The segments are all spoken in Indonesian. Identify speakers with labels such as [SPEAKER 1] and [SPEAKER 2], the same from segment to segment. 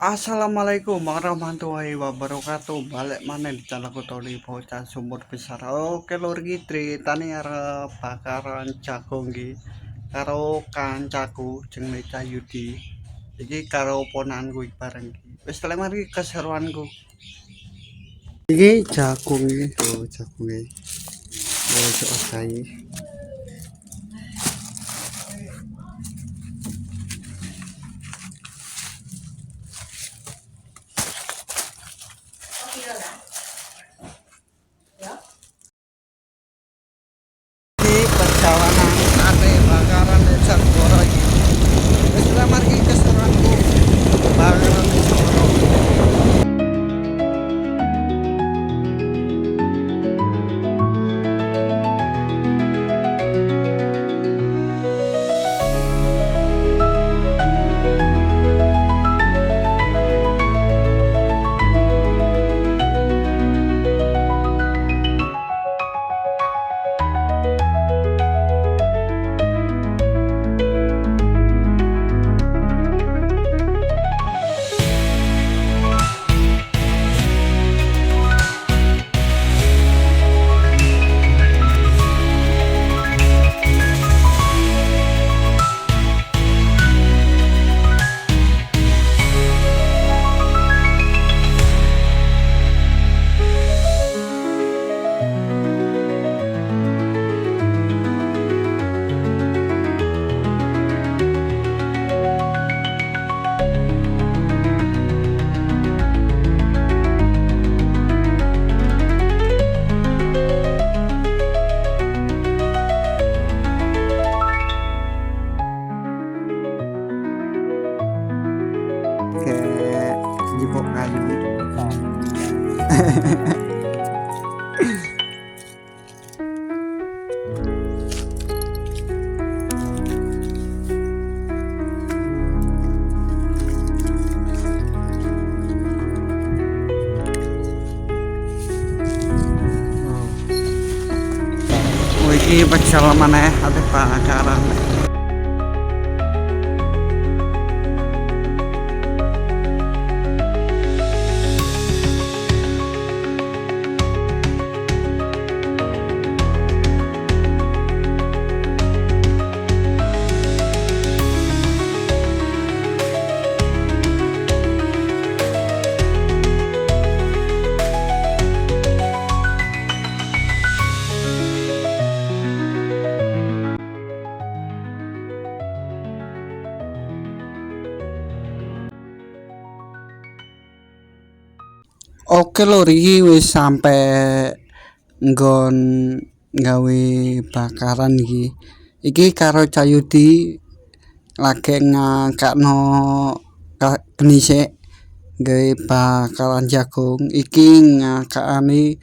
[SPEAKER 1] Assalamualaikum warahmatullahi wabarakatuh. Balik mana di channelku Tony Bocah Sumur Besar. Oke lur iki ceritane arep bakaran jagung iki karo kancaku jenenge Cayudi. Iki karo ponanku iki bareng iki. Wis telek mari keseruanku. Iki jagung iki, tuh jagung iki. Oh, cok iki perjalanan sate bakaran desa Goro iki. Wis telek mari keseruanku. Bakaran desa Goro. Kayak jipok kayu. Oh, iki pecel maneh ate bakaran. Oke lur iki wis sampe nggon gawe bakaran iki. Iki karo Cayudi lagi ngakakno genisik gawe bakaran jagung. Iki ngakakane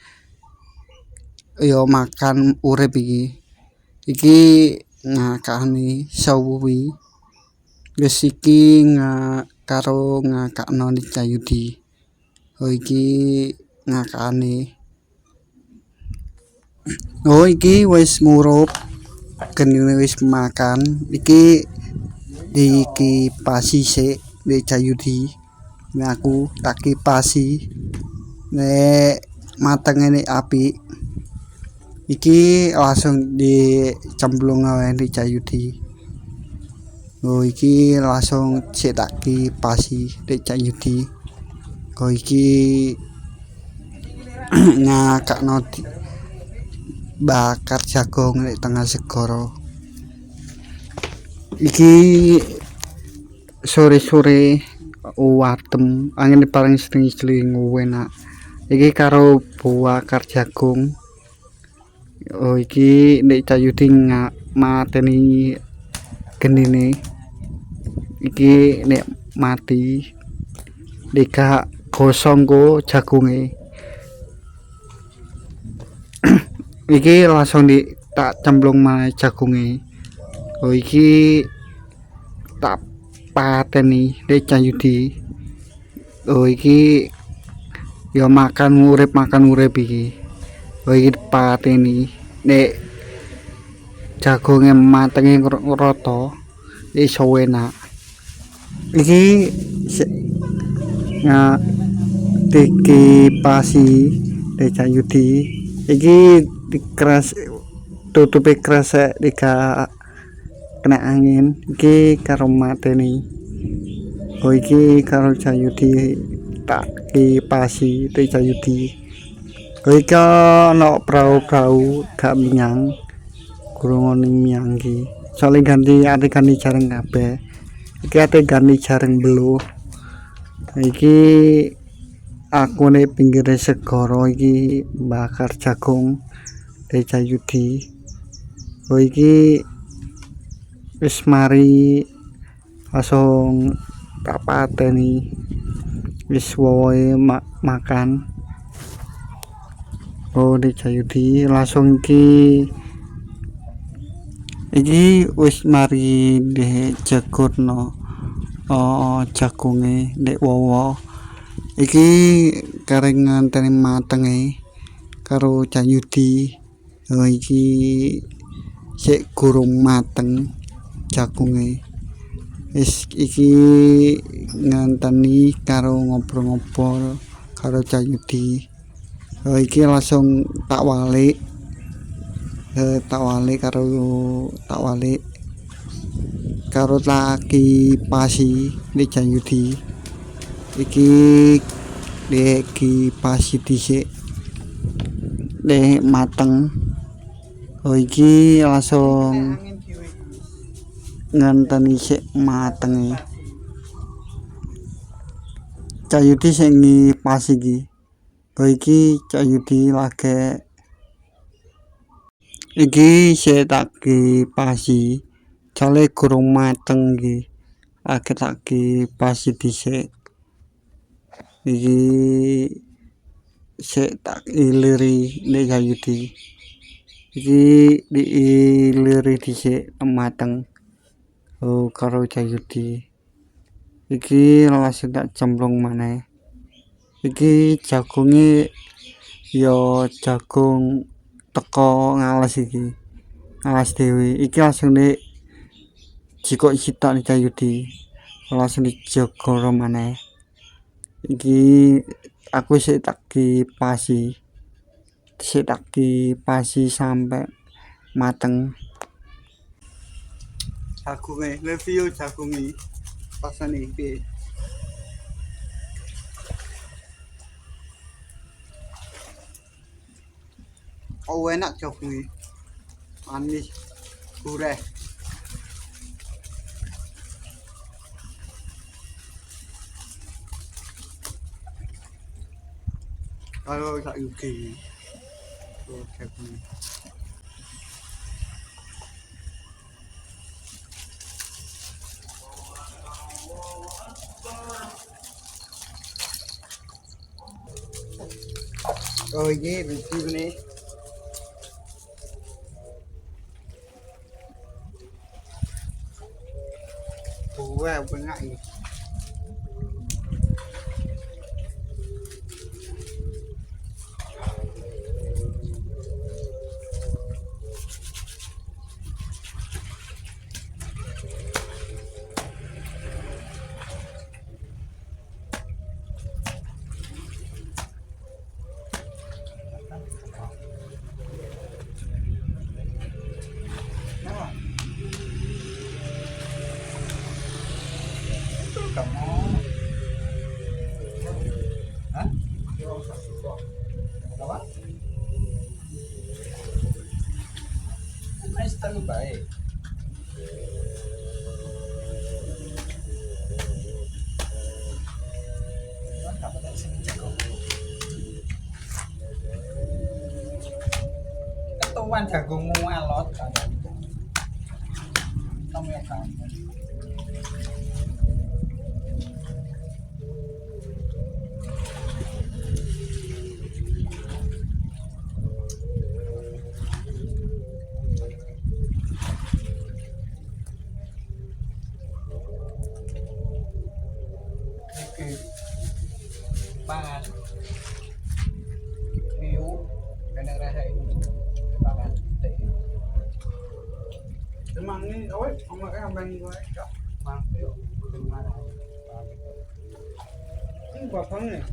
[SPEAKER 1] yo makan urip iki. Iki ngakakane sawi. Wis iki karo ngakakno Cayudi. Oh iki ngakane. Oh iki wis murup genine wis makan. Iki dikipasi sik di Cayudi. Aku tak kipasi. Nek mateng ini api. Iki langsung dicemplung ae di Cayudi. Oh iki langsung sik tak kipasi di Cayudi. Oh iki ngakakno bakar jagung di tengah segara. Iki sore-sore wadem angin paling sering enak. Iki karo bakar jagung. Oh iki nek Cayudi mateni genine. Iki nek mati dika gosong go jagunge. Iki langsung tak cemplung maneh jagunge. Oh iki tak pateni nek Cayudi. Oh iki ya makan urip iki. Oh iki pateni nek jagunge matenge rata iso enak. Iki nga Tiki Pasi Deca Yudi iki dikeras tutupi kresek dika kena angin iki karo mateni. Oh iki karo Cayudi tak ki Pasi Deca Yudi. Oh iki ana prau-prau gak minyang kurung minyang iki. Soale ganti jarang kabeh. Iki ate ganti jarang beluh. Iki aku nih pinggir segara iki bakar jagung Deca Yudi. Oh iki wis mari langsung tak pateni wis woe makan. Oh Deca Yudi langsung iki wis mari dijekurno jagunge ndek wowo. Iki kareng nganteni matenge karo Cayudi. Oh iki sik gurung mateng jagunge. Wis iki nganteni karo ngobrol-ngobrol karo Cayudi. Oh iki langsung tak walik. Karo Taki Pasi Deca Yudi. Iki Deki Pasi dhisik dek mateng. Oh iki langsung nganteni sik matenge. Cayudi sing pas iki. Oh iki Cayudi lagi iki sik tak ki Pasi jale gurung mateng iki. Lagi tak ki Pasi dhisik. Iki sik tak iliri nek Cayudi. Iki diiliri dhisik mateng. Oh karo Cayudi. Iki langsung tak cemplung maneh. Iki jagunge ya jagung teko ngales iki. Ngales dhewe. Iki langsung nek jikok sitok nek Cayudi. Langsung dijogor maneh. Iki aku sik tak ki Pasi sampai mateng. Jagunge review jagunge pasane piye. Oh enak jagunge. Manis, gurih. Kalau tak yuki. Oh jagunge. Oh ini review nih. Wah, bengak ini. Terlalu baik. Ketuan jagungmu alot kan. Kamu ya kan. Pangan view kena rasa ini pangan emang ini awet omak ambang gue cok mang view gimana babangnya.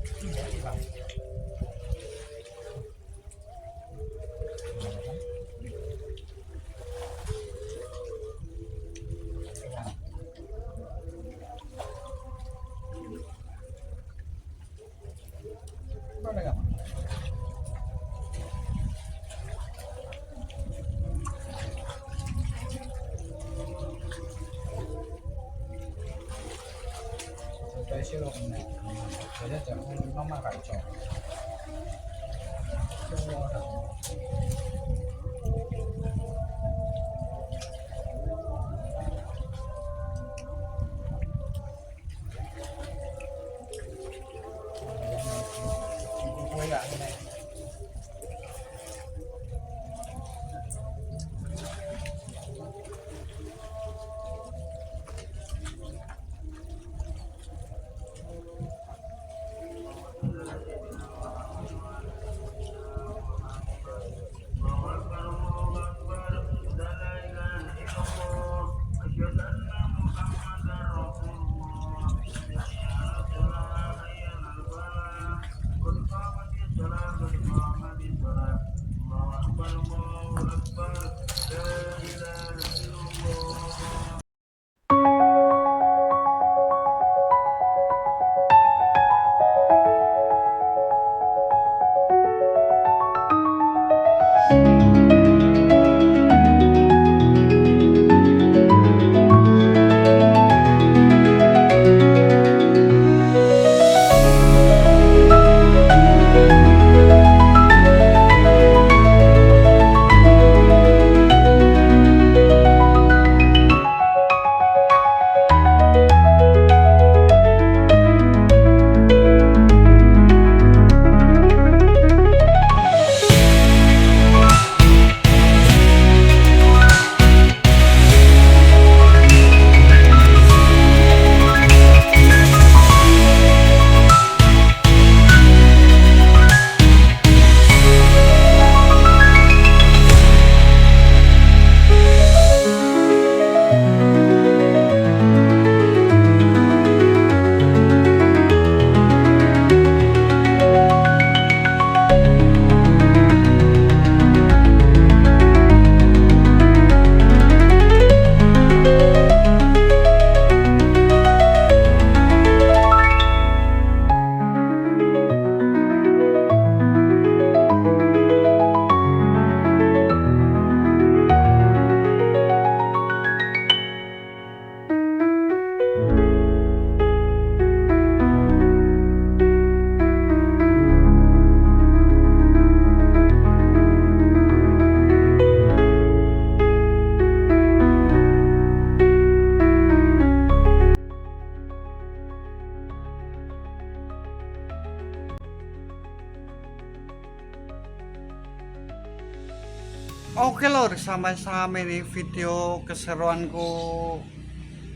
[SPEAKER 1] Oke lor, sampai-sampai nih video keseruanku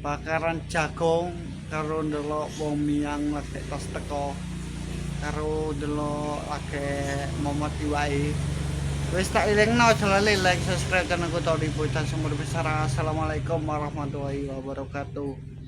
[SPEAKER 1] bakaran jagung karo ndelok wong miyang lagi tas teko karo ndelok lagi momoti wae. Wis tak elingno aja lali like, subscribe channel aku Tony Bocah Sumber Besar. Assalamualaikum warahmatullahi wabarakatuh.